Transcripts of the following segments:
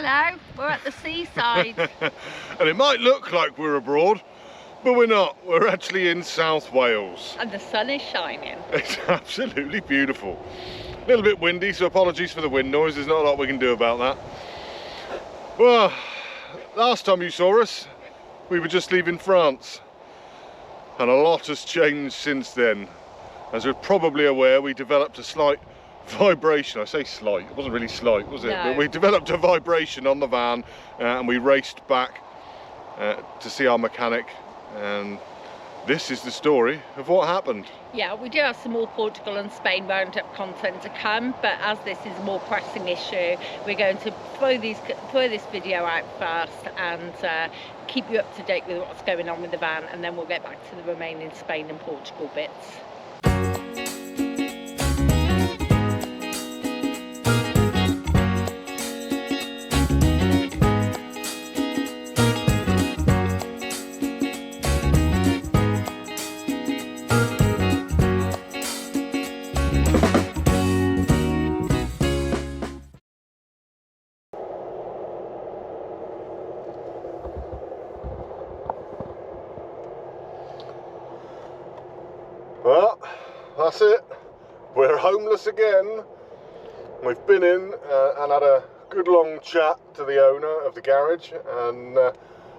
Hello, we're at the seaside. And it might look like we're abroad, but we're not. We're actually in South Wales. And the sun is shining. It's absolutely beautiful. A little bit windy, so apologies for the wind noise. There's not a lot we can do about that. Well, last time you saw us, we were just leaving France. And a lot has changed since then. As you're probably aware, we developed a slight vibration. I say slight, it wasn't really slight, was it? No. But we developed a vibration on the van and we raced back to see our mechanic, and this is the story of what happened. Yeah, we do have some more Portugal and Spain roundup content to come, but as this is a more pressing issue, we're going to throw this video out first and keep you up to date with what's going on with the van, and then we'll get back to the remaining Spain and Portugal bits. Well, that's it. We're homeless again. We've been in and had a good long chat to the owner of the garage, and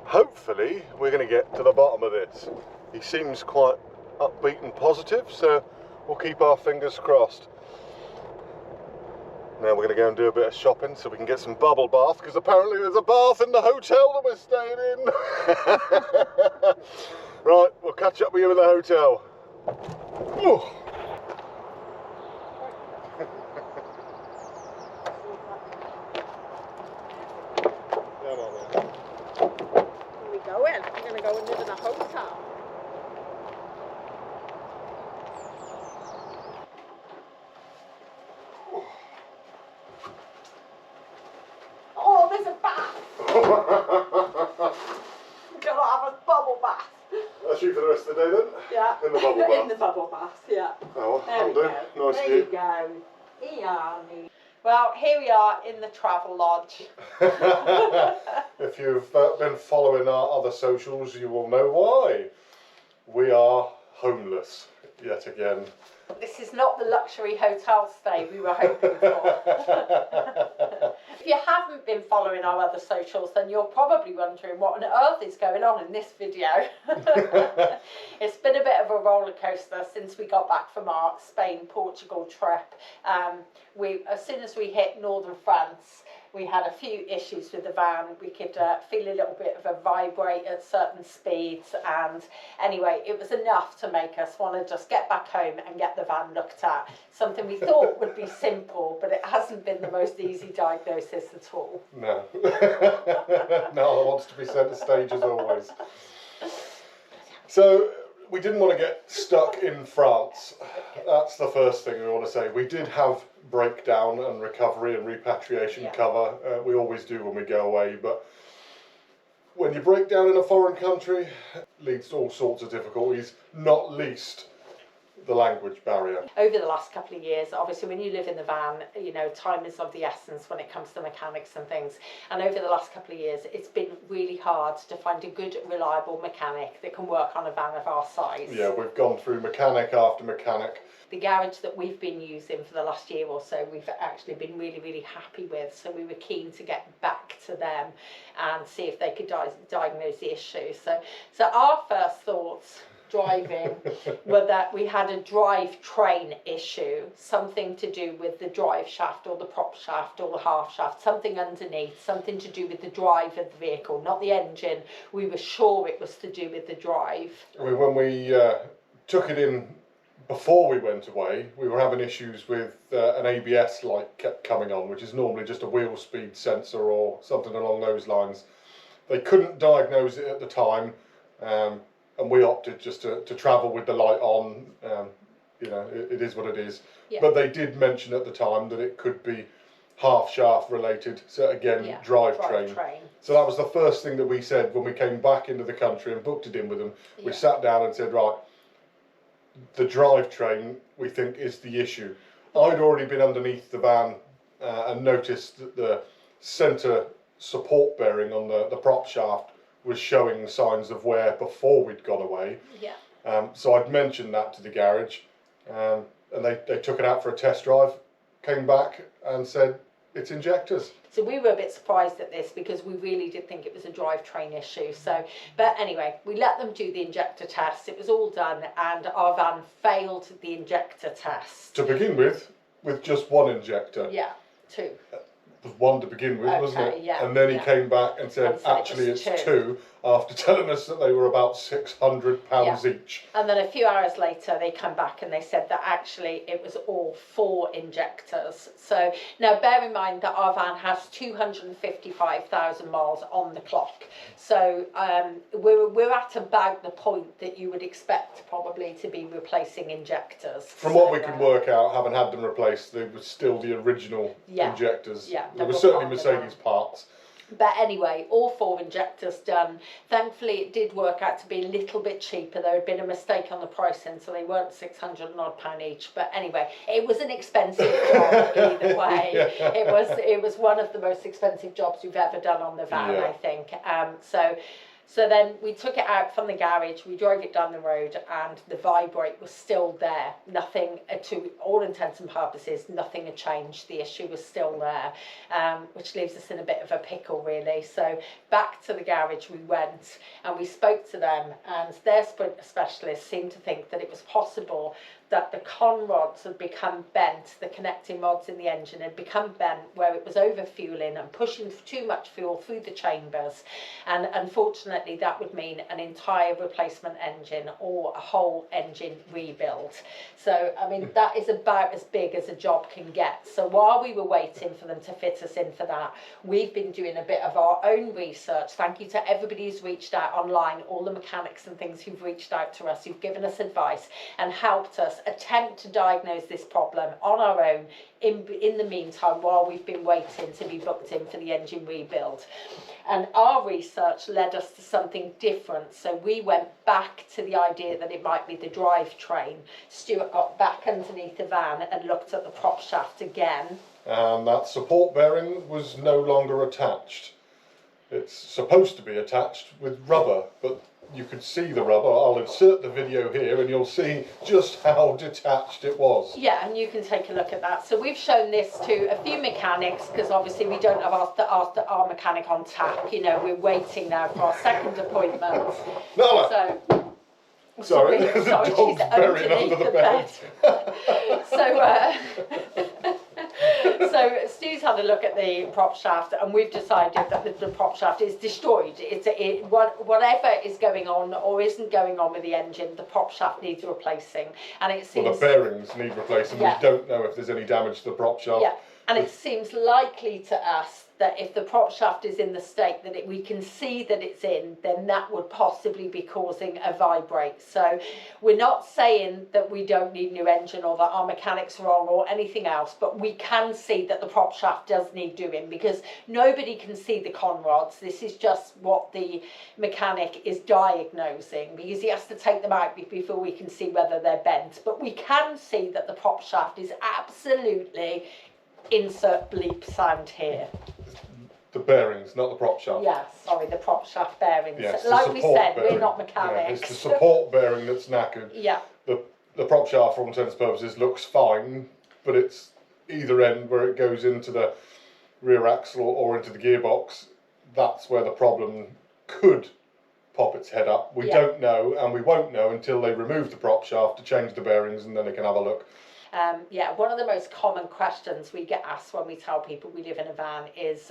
hopefully we're going to get to the bottom of this. He seems quite upbeat and positive, so we'll keep our fingers crossed. Now we're going to go and do a bit of shopping so we can get some bubble bath, because apparently there's a bath in the hotel that we're staying in. Right, we'll catch up with you in the hotel. Ooh. Where are we going? We're going to go and live in a hotel. Oh, there's a bath! We're going to have a bubble bath. That's you for the rest of the day then? Yeah. In the bubble bath? In the bubble bath, yeah. Oh, There we that'll go. do. Nice There view. you go. Iani. Well, here we are in the travel lodge. If you've been following our other socials, you will know why. We are homeless yet again. This is not the luxury hotel stay we were hoping for. If you haven't been following our other socials, then you're probably wondering what on earth is going on in this video. It's been a bit of a roller coaster since we got back from our Spain-Portugal trip. As soon as we hit northern France, we had a few issues with the van. We could feel a little bit of a vibrate at certain speeds, and anyway, it was enough to make us want to just get back home and get the van looked at. Something we thought would be simple, but it hasn't been the most easy diagnosis at all. No. Nala wants to be centre stage as always. So, we didn't want to get stuck in France. That's the first thing we want to say. We did have breakdown and recovery and repatriation cover. We always do when we go away, but when you break down in a foreign country, it leads to all sorts of difficulties, not least the language barrier. Over the last couple of years, obviously when you live in the van, you know, time is of the essence when it comes to mechanics and things, and over the last couple of years it's been really hard to find a good, reliable mechanic that can work on a van of our size. Yeah, we've gone through mechanic after mechanic. The garage that we've been using for the last year or so, we've actually been really, really happy with, so we were keen to get back to them and see if they could diagnose the issue. So our first thoughts driving were that we had a drivetrain issue, something to do with the drive shaft or the prop shaft or the half shaft, something underneath, something to do with the drive of the vehicle, not the engine. We were sure it was to do with the drive. When we took it in before we went away, we were having issues with an ABS light kept coming on, which is normally just a wheel speed sensor or something along those lines. They couldn't diagnose it at the time, and we opted just to travel with the light on. You know, it is what it is. Yeah. But they did mention at the time that it could be half shaft related, so again, drivetrain. So that was the first thing that we said when we came back into the country and booked it in with them. We sat down and said, right, the drivetrain we think is the issue. I'd already been underneath the van and noticed that the centre support bearing on the prop shaft was showing signs of wear before we'd gone away. Yeah. So I'd mentioned that to the garage, and they took it out for a test drive, came back and said it's injectors. So we were a bit surprised at this because we really did think it was a drivetrain issue. So, but anyway, we let them do the injector test. It was all done, and our van failed the injector test. To begin with just one injector. Yeah, 2. It was one to begin with, wasn't it? Yeah, and then he came back and said actually it's 2, after telling us that they were about £600 each. And then a few hours later they come back and they said that actually it was all 4 injectors. So now bear in mind that our van has 255,000 miles on the clock. So we're at about the point that you would expect probably to be replacing injectors. From what we can work out, having had them replaced, they were still the original injectors. Yeah, there were certainly Mercedes parts. But anyway, all 4 injectors done. Thankfully, it did work out to be a little bit cheaper. There had been a mistake on the pricing, so they weren't £600 and odd each. But anyway, it was an expensive job either way. It was one of the most expensive jobs we've ever done on the van, I think. So then we took it out from the garage, we drove it down the road, and the vibrate was still there. Nothing, to all intents and purposes, nothing had changed. The issue was still there, which leaves us in a bit of a pickle, really. So back to the garage we went, and we spoke to them, and their specialist seemed to think that it was possible that the con rods had become bent, the connecting rods in the engine had become bent where it was over fueling and pushing too much fuel through the chambers, and unfortunately that would mean an entire replacement engine or a whole engine rebuild. So I mean that is about as big as a job can get. So while we were waiting for them to fit us in for that, we've been doing a bit of our own research. Thank you to everybody who's reached out online, all the mechanics and things who've reached out to us, who've given us advice and helped us attempt to diagnose this problem on our own in the meantime while we've been waiting to be booked in for the engine rebuild. And our research led us to something different. So we went back to the idea that it might be the drivetrain. Stuart got back underneath the van and looked at the prop shaft again. And that support bearing was no longer attached. It's supposed to be attached with rubber, but you could see the rubber. I'll insert the video here and you'll see just how detached it was. Yeah, and you can take a look at that. So we've shown this to a few mechanics because obviously we don't have our mechanic on tap. You know, we're waiting now for our second appointment. No. So, sorry, the dog's she's buried under the bed. So Stu's had a look at the prop shaft, and we've decided that the prop shaft is destroyed. Whatever is going on or isn't going on with the engine, the prop shaft needs replacing. And it seems... Well, the bearings need replacing. We don't know if there's any damage to the prop shaft. Yeah, and it seems likely to us that if the prop shaft is in the state that we can see that it's in, then that would possibly be causing a vibrate. So we're not saying that we don't need a new engine or that our mechanic's wrong or anything else, but we can see that the prop shaft does need doing because nobody can see the con rods. This is just what the mechanic is diagnosing because he has to take them out before we can see whether they're bent. But we can see that the prop shaft is absolutely, insert bleep sound here. The bearings, not the prop shaft. Yeah, sorry, the prop shaft bearings. Yes, like we said, bearing. we're not mechanics. Yeah, it's the support bearing that's knackered. Yeah. The prop shaft, for all intents and purposes, looks fine, but it's either end where it goes into the rear axle or into the gearbox. That's where the problem could pop its head up. We don't know, and we won't know until they remove the prop shaft to change the bearings, and then they can have a look. One of the most common questions we get asked when we tell people we live in a van is,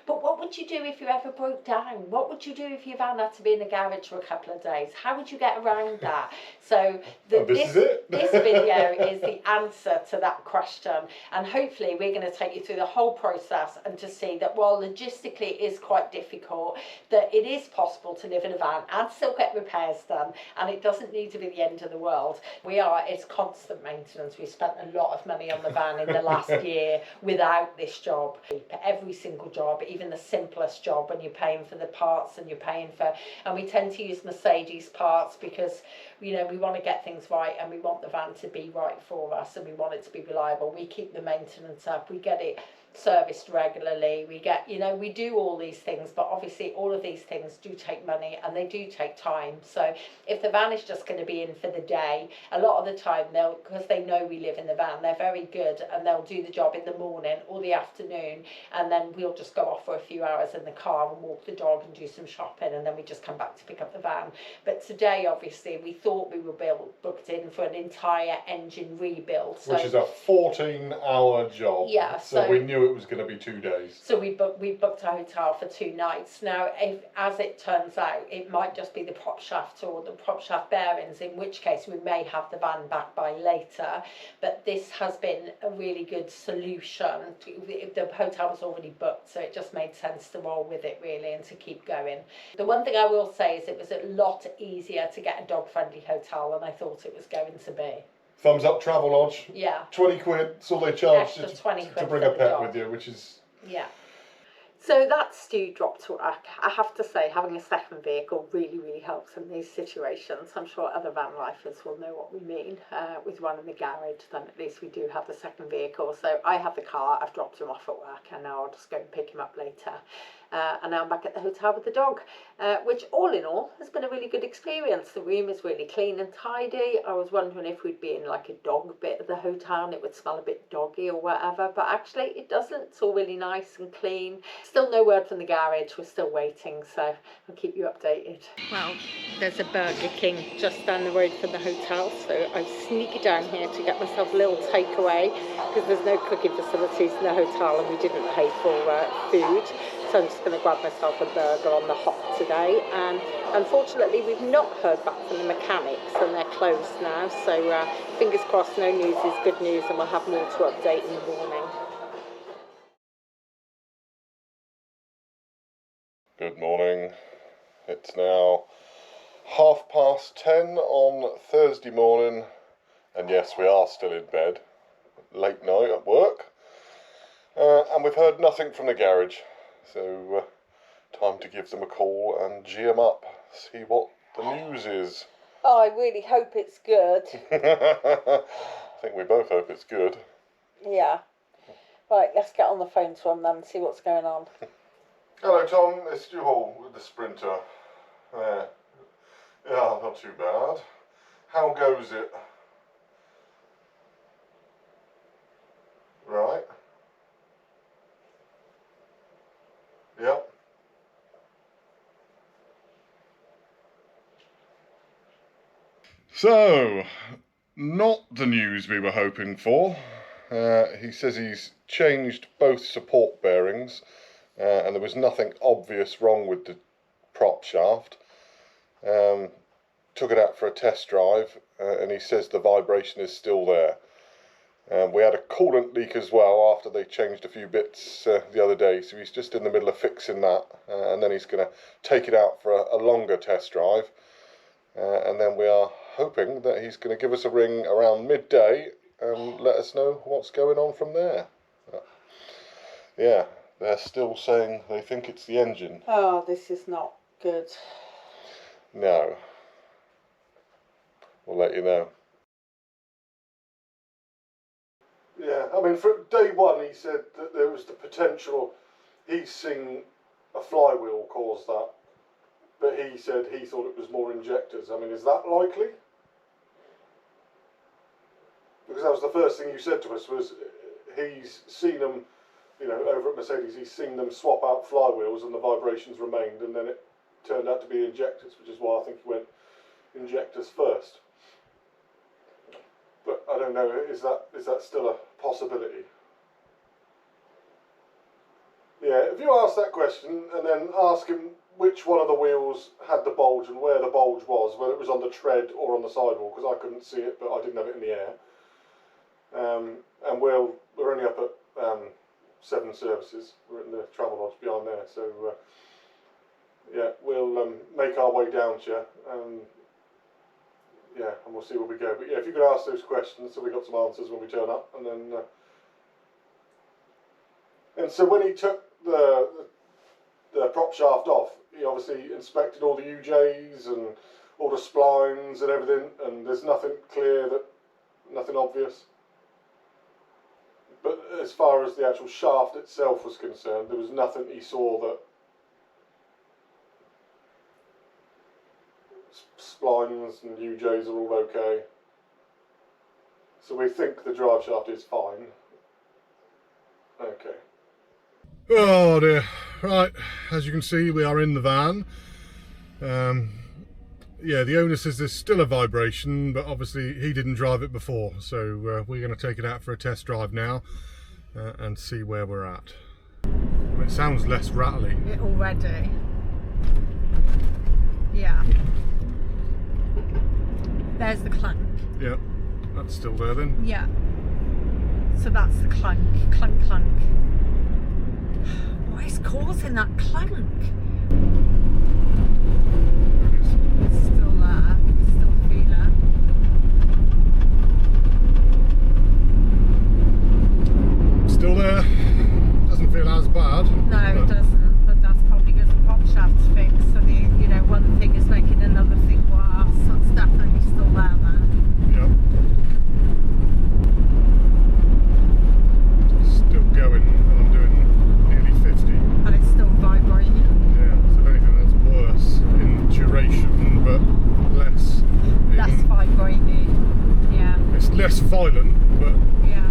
but what would you do if you ever broke down? What would you do if your van had to be in the garage for a couple of days? How would you get around that? So this video is the answer to that question, and hopefully we're going to take you through the whole process and to see that while logistically it is quite difficult, that it is possible to live in a van and still get repairs done, and it doesn't need to be the end of the world. It's constant maintenance. We spent a lot of money on the van in the last year without this job. Every single job, even the simplest job, when you're paying for the parts and we tend to use Mercedes parts because we want to get things right and we want the van to be right for us and we want it to be reliable. We keep the maintenance up. We get it serviced regularly. We get, you know, we do all these things, but obviously all of these things do take money and they do take time. So if the van is just going to be in for the day, a lot of the time they'll, because they know we live in the van, they're very good and they'll do the job in the morning or the afternoon, and then we'll just go off for a few hours in the car and walk the dog and do some shopping, and then we just come back to pick up the van. But today, obviously, we thought we were booked in for an entire engine rebuild. So, which is a 14-hour job. Yeah. So we knew it was going to be 2 days. So we booked a hotel for 2 nights. Now, as it turns out, it might just be the prop shaft or the prop shaft bearings, in which case we may have the van back by later. But this has been a really good solution. The hotel was already booked, so it just made sense to roll with it, really, and to keep going. The one thing I will say is it was a lot easier to get a dog-friendly hotel than I thought it was going to be. Thumbs up, Travelodge. Yeah. 20 quid, that's all they charge Extra 20 quid to bring for a the pet dog. with you, which is... Yeah. So that's Stu dropped to work. I have to say, having a second vehicle really, really helps in these situations. I'm sure other van lifers will know what we mean. With one in the garage, then at least we do have the second vehicle. So I have the car, I've dropped him off at work, and now I'll just go and pick him up later. And now I'm back at the hotel with the dog, which all in all has been a really good experience. The room is really clean and tidy. I was wondering if we'd be in like a dog bit of the hotel and it would smell a bit doggy or whatever, but actually it doesn't. It's all really nice and clean. Still no word from the garage, we're still waiting, so I'll keep you updated. Well, there's a Burger King just down the road from the hotel, so I've sneaked down here to get myself a little takeaway because there's no cooking facilities in the hotel and we didn't pay for food. So I'm just going to grab myself a burger on the hop today, and unfortunately we've not heard back from the mechanics and they're closed now, so fingers crossed no news is good news and we'll have more to update in the morning. Good morning. It's now 10:30 on Thursday morning, and yes, we are still in bed, late night at work, and we've heard nothing from the garage. So, time to give them a call and gee them up, see what the news is. Oh, I really hope it's good. I think we both hope it's good. Yeah. Right, let's get on the phone to them then and see what's going on. Hello Tom, it's Stu Hall with the Sprinter. Yeah, not too bad. How goes it? Right. Yep. So, not the news we were hoping for. He says he's changed both support bearings, and there was nothing obvious wrong with the prop shaft. Took it out for a test drive, and he says the vibration is still there. We had a coolant leak as well after they changed a few bits the other day, so he's just in the middle of fixing that, and then he's going to take it out for a longer test drive, and then we are hoping that he's going to give us a ring around midday and let us know what's going on from there. Yeah, they're still saying they think it's the engine. Oh, this is not good. No. We'll let you know. Yeah, I mean, from day one he said that there was the potential, he's seen a flywheel cause that, but he said he thought it was more injectors. I mean, is that likely? Because that was the first thing you said to us, was he's seen them, you know, over at Mercedes, he's seen them swap out flywheels and the vibrations remained, and then it turned out to be injectors, which is why I think he went injectors first. But I don't know, is that still a possibility? Yeah, if you ask that question and then ask him which one of the wheels had the bulge and where the bulge was, whether it was on the tread or on the sidewall, because I couldn't see it, but I didn't have it in the air. And we're only up at 7 services. We're in the Travelodge behind there, so yeah, we'll make our way down to you. Yeah, and we'll see where we go. But yeah, if you could ask those questions, so we got some answers when we turn up, and then. And so when he took the prop shaft off, he obviously inspected all the UJs and all the splines and everything, and there's nothing clear, nothing obvious. But as far as the actual shaft itself was concerned, there was nothing he saw that splines and UJs are all okay. So we think the drive shaft is fine. Okay. Oh dear. Right, as you can see, we are in the van. Yeah, the owner says there's still a vibration, but obviously he didn't drive it before, so we're going to take it out for a test drive now and see where we're at. Well, it sounds less rattly. It already. Yeah. There's the clank. Yeah, that's still there then. Yeah. So that's the clank, clank, clank. What is causing that clank? It's still there. You can still feel it. Still there. Doesn't feel as bad. No, it doesn't. But that's probably because the prop shaft's fixed. So the, you know, one thing is making another thing worse. That's definitely still there then. Yep. Still going, and I'm doing nearly 50. And it's still vibrating. Yeah, so if anything that's worse in duration, but less vibrating. Yeah. It's less violent, but yeah.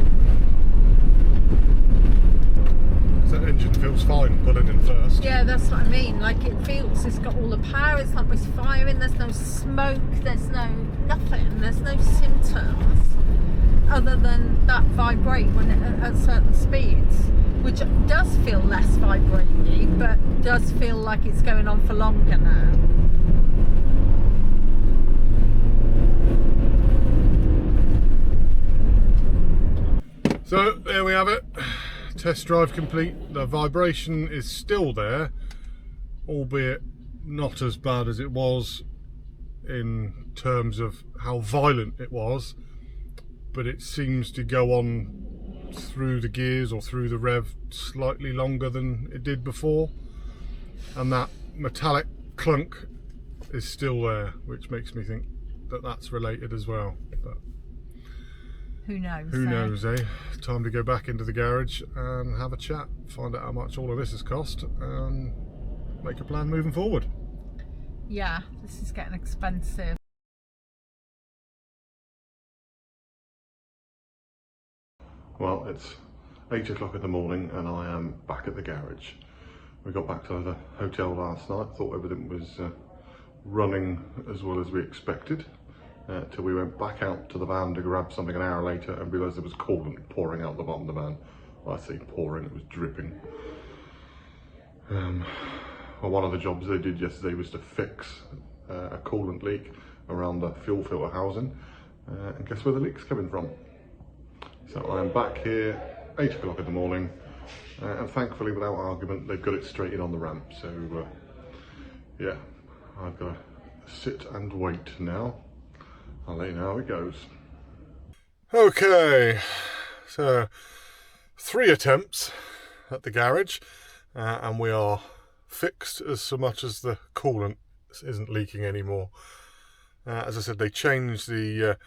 That engine feels fine pulling in first. Yeah, that's what I mean. Like it feels, it's got all the power, it's not misfiring, there's no smoke, there's no nothing, there's no symptoms other than that vibrate when at certain speeds, which does feel less vibrating, but does feel like it's going on for longer now. So there we have it. Test drive complete. The vibration is still there, albeit not as bad as it was in terms of how violent it was, but it seems to go on through the gears or through the rev slightly longer than it did before, and that metallic clunk is still there, which makes me think that that's related as well. But who knows? Who knows, eh? Time to go back into the garage and have a chat, find out how much all of this has cost, and make a plan moving forward. Yeah, this is getting expensive. Well, it's 8 o'clock in the morning and I am back at the garage. We got back to the hotel last night, thought everything was running as well as we expected. Till we went back out to the van to grab something an hour later and realised there was coolant pouring out the bottom of the van. Well, I say pouring, it was dripping. Well, one of the jobs they did yesterday was to fix a coolant leak around the fuel filter housing. And guess where the leak's coming from? So I am back here, 8 o'clock in the morning, and thankfully without argument they've got it straight in on the ramp. So yeah, I've got to sit and wait now. I'll let you know how it goes. Okay, so 3 attempts at the garage, and we are fixed as so much as the coolant isn't leaking anymore. As I said, they changed the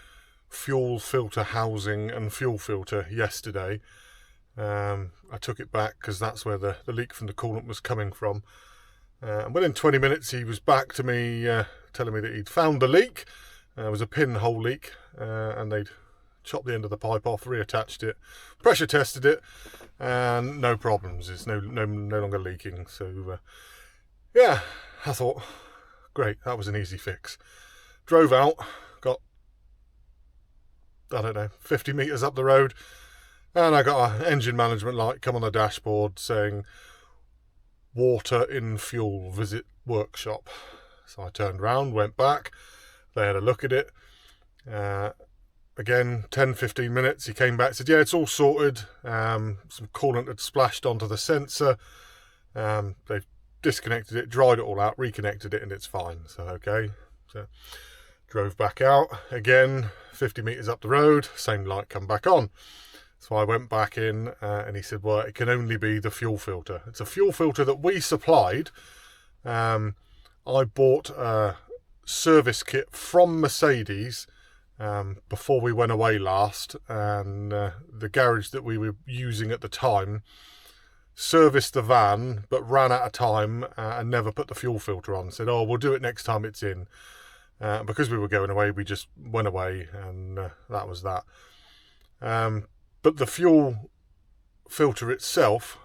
fuel filter housing and fuel filter yesterday. I took it back because that's where the leak from the coolant was coming from. And within 20 minutes he was back to me telling me that he'd found the leak. It was a pinhole leak, and they'd chopped the end of the pipe off, reattached it, pressure tested it, and no problems. It's no longer leaking. So yeah, I thought, great, that was an easy fix. Drove out, got, I don't know, 50 metres up the road, and I got an engine management light come on the dashboard saying, water in fuel, visit workshop. So I turned round, went back. They had a look at it. Again, 10-15 minutes. He came back, said, yeah, it's all sorted. Some coolant had splashed onto the sensor. They've disconnected it, dried it all out, reconnected it, and it's fine. So, okay. So, drove back out. Again, 50 metres up the road, same light come back on. So I went back in, and he said, well, it can only be the fuel filter. It's a fuel filter that we supplied. I bought a service kit from Mercedes before we went away last, and the garage that we were using at the time serviced the van but ran out of time and never put the fuel filter on. Said, oh, we'll do it next time it's in. Because we were going away, we just went away, and that was that. But the fuel filter itself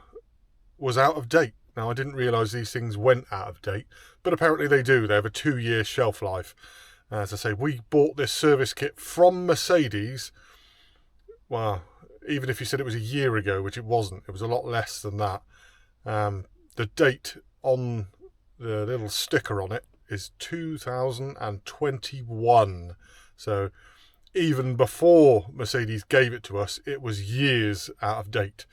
was out of date. Now, I didn't realise these things went out of date, but apparently they do. They have a 2-year shelf life. As I say, we bought this service kit from Mercedes. Well, even if you said it was a year ago, which it wasn't, it was a lot less than that. The date on the little sticker on it is 2021. So even before Mercedes gave it to us, it was years out of date.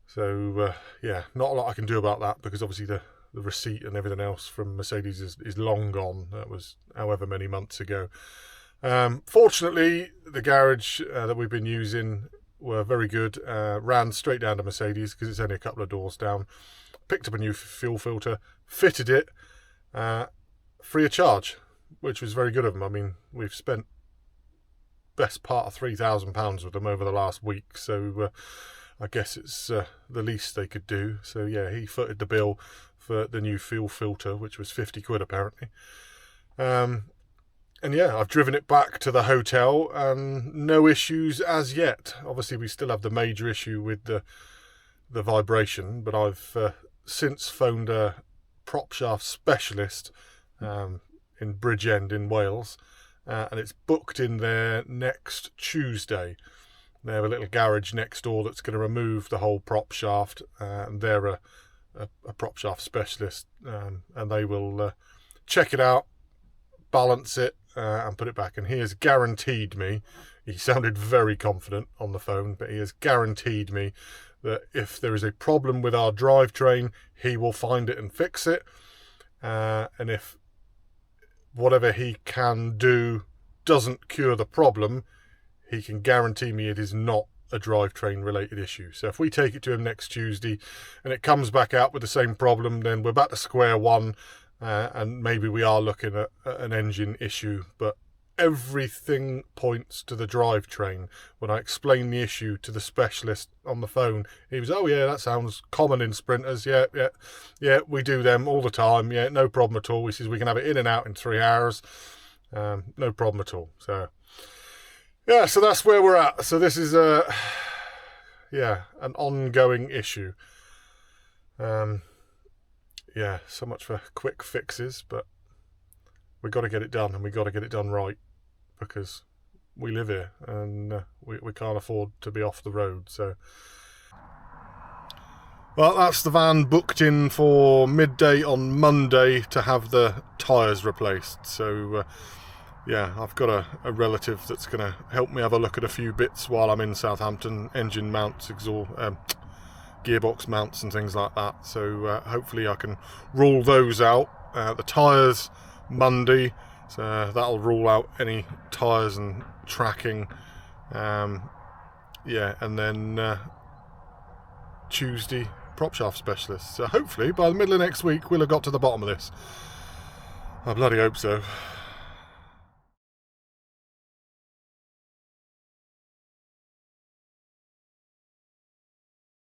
So yeah, not a lot I can do about that, because obviously the receipt and everything else from Mercedes is long gone. That was however many months ago. Fortunately, the garage that we've been using were very good. Ran straight down to Mercedes, because it's only a couple of doors down. Picked up a new fuel filter, fitted it, free of charge, which was very good of them. I mean, we've spent best part of £3,000 with them over the last week, so I guess it's the least they could do. So yeah, he footed the bill for the new fuel filter, which was 50 quid apparently. And yeah, I've driven it back to the hotel and no issues as yet. Obviously we still have the major issue with the vibration, but I've since phoned a prop shaft specialist in Bridgend in Wales, and it's booked in there next Tuesday. They have a little garage next door that's going to remove the whole prop shaft, and they're a prop shaft specialist, and they will check it out, balance it, and put it back. And he has guaranteed me, he sounded very confident on the phone, but he has guaranteed me that if there is a problem with our drivetrain, he will find it and fix it. And if whatever he can do doesn't cure the problem, he can guarantee me it is not a drivetrain related issue. So if we take it to him next Tuesday and it comes back out with the same problem, then we're back to square one, and maybe we are looking at an engine issue. But everything points to the drivetrain. When I explained the issue to the specialist on the phone, he was, oh yeah, that sounds common in sprinters. Yeah, we do them all the time. Yeah, no problem at all. He says we can have it in and out in 3 hours. No problem at all. So yeah, so that's where we're at. So this is an ongoing issue. Yeah, so much for quick fixes, but we've got to get it done, and we've got to get it done right, because we live here and we can't afford to be off the road. So, well, that's the van booked in for midday on Monday to have the tyres replaced. So yeah, I've got a relative that's going to help me have a look at a few bits while I'm in Southampton, engine mounts, gearbox mounts and things like that. So hopefully I can rule those out. The tyres Monday, so that'll rule out any tyres and tracking. Yeah, and then Tuesday, prop shaft specialist. So hopefully by the middle of next week we'll have got to the bottom of this. I bloody hope so.